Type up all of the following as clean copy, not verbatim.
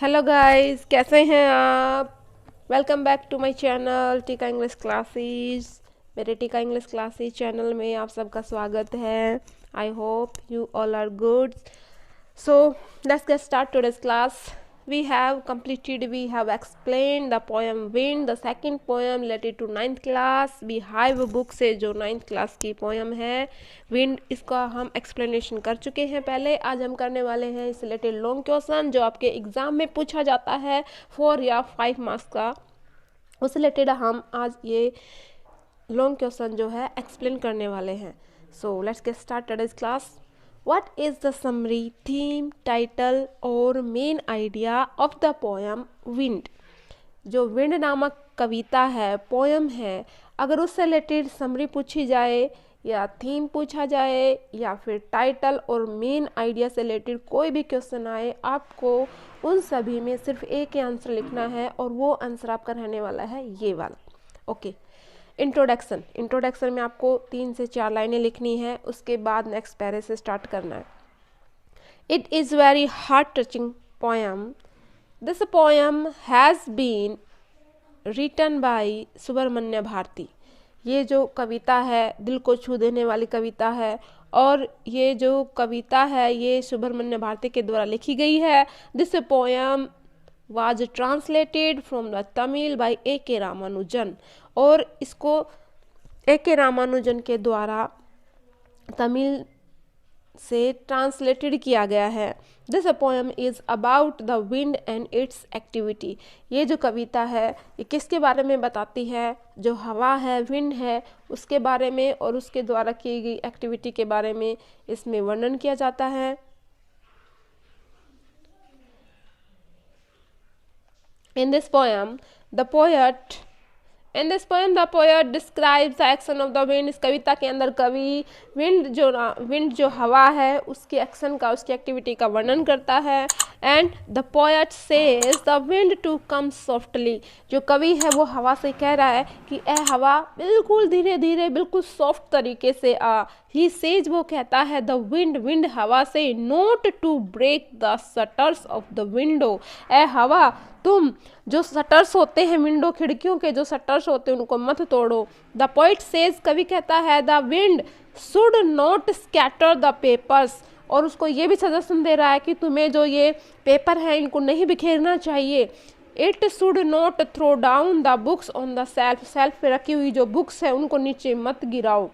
Hello guys, कैसे हैं आप। Welcome back to my channel Teeka English classes. मेरे टीका इंग्लिश क्लासेस चैनल में आप सबका स्वागत है। I hope you all are good. So let's get start today's class. We have explained the poem Wind, the second poem related to 9th class. Beehive book से जो 9th class की poem है Wind, इसका हम explanation कर चुके हैं पहले. आज हम करने वाले हैं इस related long question जो आपके एग्जाम में पूछा जाता है 4 या 5 मार्क्स का. उस रिलेटेड हम आज ये लॉन्ग क्वेश्चन जो है एक्सप्लेन करने वाले हैं. सो let's get start today's class. What is the summary, theme, title और main idea of the poem Wind? जो विंड नामक कविता है, पोएम है, अगर उससे रिलेटेड समरी पूछी जाए या थीम पूछा जाए या फिर टाइटल और मेन आइडिया से रिलेटेड कोई भी क्वेश्चन आए, आपको उन सभी में सिर्फ एक ही आंसर लिखना है और वो आंसर आपका रहने वाला है ये वाला. ओके. इंट्रोडक्शन में आपको 3 से 4 लाइनें लिखनी है, उसके बाद नेक्स्ट पैरे से स्टार्ट करना है. It is very heart touching poem. This poem has been written by Subramanya Bharati. ये जो कविता है दिल को छू देने वाली कविता है और ये जो कविता है ये सुब्रमण्य भारती के द्वारा लिखी गई है. This poem was translated from the Tamil by A.K. Ramanujan और इसको A.K. रामानुजन के द्वारा तमिल से ट्रांसलेटेड किया गया है. This poem is about the wind and it's activity. ये जो कविता है ये किसके बारे में बताती है? जो हवा है, विंड है, उसके बारे में और उसके द्वारा की गई एक्टिविटी के बारे में इसमें वर्णन किया जाता है. In this poem, the poet describes the action of the wind. इस कविता के अंदर कवि विंड जो हवा है उसके एक्शन का, उसकी एक्टिविटी का वर्णन करता है. And the poet says the wind to come softly. जो कवि है वो हवा से कह रहा है कि ए हवा बिल्कुल धीरे धीरे, बिल्कुल सॉफ्ट तरीके से आ. ही सेज, वो कहता है द विंड हवा से, not to break the shutters of the window. ए हवा, तुम जो शटर्स होते हैं विंडो, खिड़कियों के जो शटर्स होते हैं उनको मत तोड़ो. द पोइट सेज, कवि कहता है the wind should not scatter the papers. और उसको ये भी सजेशन दे रहा है कि तुम्हें जो ये पेपर है इनको नहीं बिखेरना चाहिए. It should not throw down the books on the shelf पे रखी हुई जो बुक्स है उनको नीचे मत गिराओ.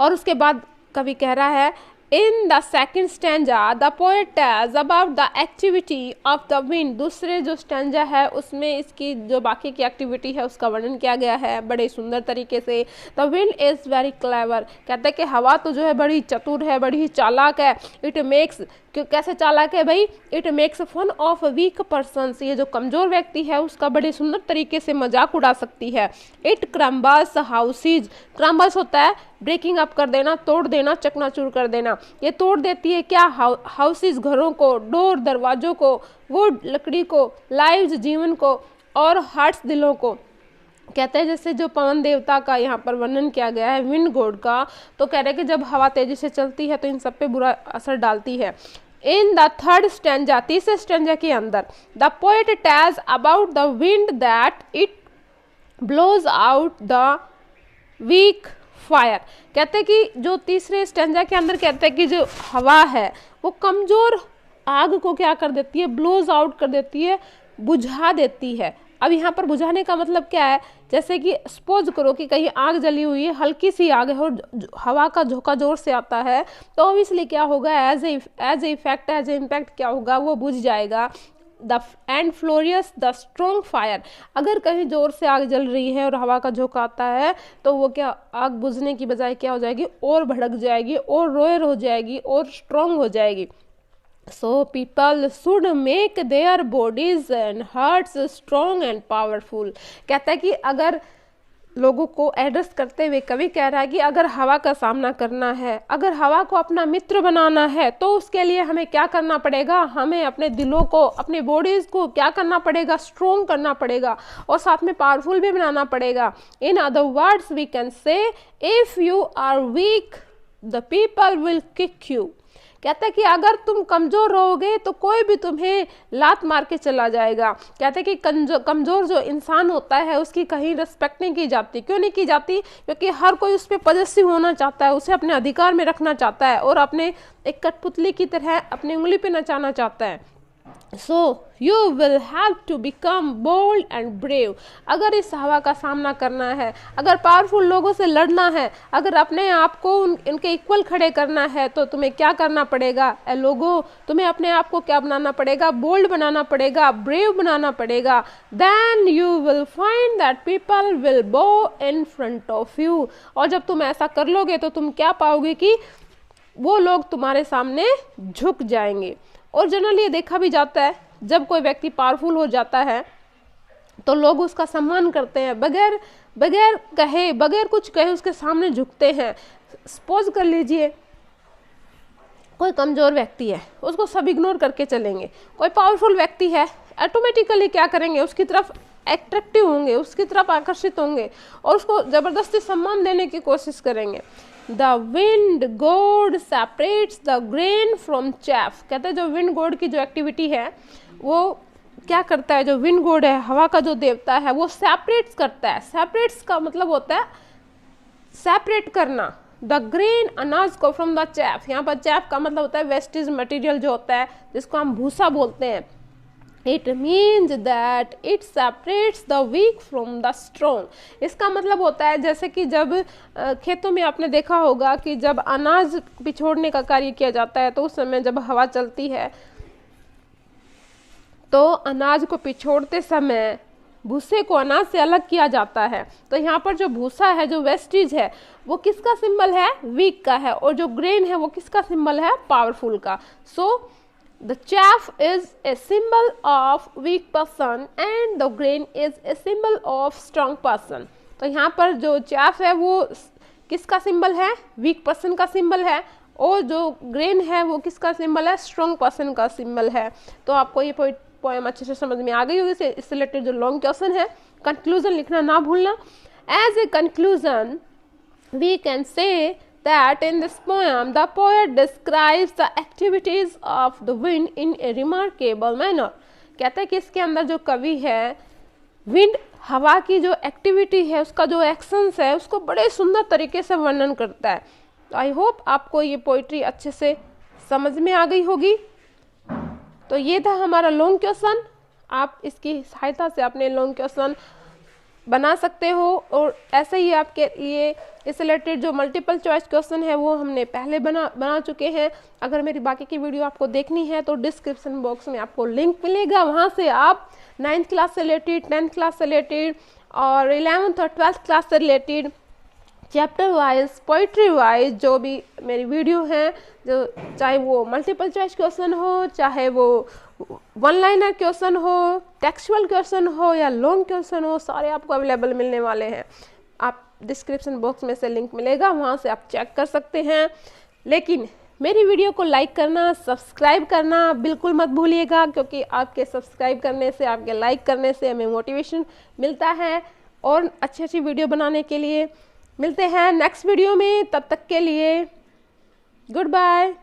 और उसके बाद कवि कह रहा है in the second stanza the poet tells about the activity of the wind. दूसरे जो स्टैंजा है उसमें इसकी जो बाकी की एक्टिविटी है उसका वर्णन किया गया है बड़े सुंदर तरीके से. The wind is very clever. कहते हैं कि हवा तो जो है बड़ी चतुर है, बड़ी चालाक है. इट मेक्स, कैसे चालाक है भाई? It makes fun of weak persons. ये जो कमजोर व्यक्ति है उसका बड़े सुंदर तरीके से मजाक उड़ा सकती है. It crumbles houses. क्रम्बल्स होता है ब्रेकिंग अप कर देना, तोड़ देना, चकनाचूर कर देना. ये तोड़ देती है क्या? हाउसेज, घरों को, डोर, दरवाजों को, वुड, लकड़ी को, लाइव्स, जीवन को, और हार्ट्स, दिलों को. कहते हैं जैसे जो पवन देवता का यहाँ पर वर्णन किया गया है, विंड गॉड का, तो कह रहे हैं कि जब हवा तेजी से चलती है तो इन सब पे बुरा असर डालती है. इन द थर्ड स्टैंजा, तीसरे स्टैंजा के अंदर, the poet tells about the wind that it blows out the weak fire. कहते हैं कि जो तीसरे स्टैंजा के अंदर कहते हैं कि जो हवा है वो कमजोर आग को क्या कर देती है? ब्लोज आउट कर देती है, बुझा देती है. अब यहाँ पर बुझाने का मतलब क्या है? जैसे कि सपोज करो कि कहीं आग जली हुई है, हल्की सी आग है और हवा का झोंका जोर से आता है तो ऑब्वियसली क्या होगा? एज ए इम्पैक्ट क्या होगा? वो बुझ जाएगा. The and flourish the strong fire. अगर कहीं जोर से आग जल रही है और हवा का झोंका आता है तो वो क्या, आग बुझने की बजाय क्या हो जाएगी? और भड़क जाएगी और रोयर हो जाएगी और स्ट्रॉन्ग हो जाएगी. So people should make their bodies and hearts strong and powerful. कहता है कि अगर लोगों को एड्रेस करते हुए कवि कह रहा है कि अगर हवा का सामना करना है, अगर हवा को अपना मित्र बनाना है तो उसके लिए हमें क्या करना पड़ेगा? हमें अपने दिलों को, अपने बॉडीज को क्या करना पड़ेगा? स्ट्रॉन्ग करना पड़ेगा और साथ में पावरफुल भी बनाना पड़ेगा. In other words we can say if you are weak the people will kick you. कहते हैं कि अगर तुम कमज़ोर रहोगे तो कोई भी तुम्हें लात मार के चला जाएगा। कहते हैं कि कमज़ोर जो इंसान होता है उसकी कहीं रिस्पेक्ट नहीं की जाती। क्यों नहीं की जाती? क्योंकि हर कोई उस पर पॉजेसिव होना चाहता है, उसे अपने अधिकार में रखना चाहता है और अपने एक कठपुतली की तरह अपनी उंगली पे नचाना चाहता है। So you will have to become bold and brave। अगर इस हवा का सामना करना है, अगर पावरफुल लोगों से लड़ना है, अगर अपने आप को इनके इक्वल खड़े करना है तो तुम्हें क्या करना पड़ेगा लोगों? तुम्हें अपने आप को क्या बनाना पड़ेगा? बोल्ड बनाना पड़ेगा, ब्रेव बनाना पड़ेगा। Then you will find that people will bow in front of you। और जब तुम ऐसा कर लोगे तो तुम क्या पाओगे कि वो लोग तुम्हारे सामने झुक जाएंगे। और जनरली ये देखा भी जाता है जब कोई व्यक्ति पावरफुल हो जाता है तो लोग उसका सम्मान करते हैं, बगैर कहे, बगैर कुछ कहे उसके सामने झुकते हैं। सपोज कर लीजिए कोई कमज़ोर व्यक्ति है, उसको सब इग्नोर करके चलेंगे। कोई पावरफुल व्यक्ति है, ऑटोमेटिकली क्या करेंगे? उसकी तरफ एट्रैक्टिव होंगे, उसकी तरफ आकर्षित होंगे और उसको ज़बरदस्ती सम्मान देने की कोशिश करेंगे। The wind god separates the grain from chaff। कहते हैं जो विंड गॉड की जो एक्टिविटी है वो क्या करता है? जो विंड गॉड है, हवा का जो देवता है, वो सेपरेट्स करता है। सेपरेट्स का मतलब होता है सेपरेट करना। द ग्रेन, अनाज को, फ्रॉम द चैफ। यहाँ पर चैफ का मतलब होता है वेस्टेज मटेरियल जो होता है, जिसको हम भूसा बोलते हैं। It means that it separates the weak from the strong। इसका मतलब होता है जैसे कि जब खेतों में आपने देखा होगा कि जब अनाज पिछोड़ने का कार्य किया जाता है तो उस समय जब हवा चलती है तो अनाज को पिछोड़ते समय भूसे को अनाज से अलग किया जाता है। तो यहाँ पर जो भूसा है, जो वेस्टेज है, वो किसका सिंबल है? वीक का है। और जो ग्रेन है वो किसका सिंबल है? पावरफुल का। सो the chaff is a symbol of weak person and the grain is a symbol of strong person। तो यहाँ पर जो chaff है वो किसका सिंबल है? वीक पर्सन का सिंबल है। और जो ग्रेन है वो किसका सिंबल है? स्ट्रॉन्ग पर्सन का सिंबल है। तो आपको ये पोएम अच्छे से समझ में आ गई होगी। इससे रिलेटेड जो लॉन्ग क्वेश्चन है, कंक्लूजन लिखना ना भूलना। As a conclusion we can say that in this poem the poet describes the activities of the wind in a remarkable manner। कहते हैं कि इसके अंदर जो कवि है, विंड, हवा की जो एक्टिविटी है, उसका जो एक्शंस है, उसको बड़े सुंदर तरीके से वर्णन करता है। आई होप आपको ये पोइट्री अच्छे से समझ में आ गई होगी। तो ये था हमारा लॉन्ग क्वेश्चन। आप इसकी सहायता से अपने लॉन्ग क्वेश्चन बना सकते हो। और ऐसे ही आपके लिए इस रिलेटेड जो मल्टीपल चॉइस क्वेश्चन है वो हमने पहले बना चुके हैं। अगर मेरी बाकी की वीडियो आपको देखनी है तो डिस्क्रिप्शन बॉक्स में आपको लिंक मिलेगा, वहाँ से आप 9th क्लास से रिलेटेड, 10th क्लास से रिलेटेड और 11th और 12th क्लास से related chapter wise, poetry wise जो भी मेरी वीडियो हैं, जो चाहे वो मल्टीपल चॉइस क्वेश्चन हो, चाहे वो वन लाइनर क्वेश्चन हो, टेक्सचुअल क्वेश्चन हो या लॉन्ग क्वेश्चन हो, सारे आपको अवेलेबल मिलने वाले हैं। आप डिस्क्रिप्शन बॉक्स में से लिंक मिलेगा, वहाँ से आप चेक कर सकते हैं। लेकिन मेरी वीडियो को लाइक करना, सब्सक्राइब करना बिल्कुल मत भूलिएगा, क्योंकि आपके सब्सक्राइब करने से, आपके लाइक करने से हमें मोटिवेशन मिलता है और अच्छी अच्छी वीडियो बनाने के लिए। मिलते हैं नेक्स्ट वीडियो में, तब तक के लिए गुड बाय।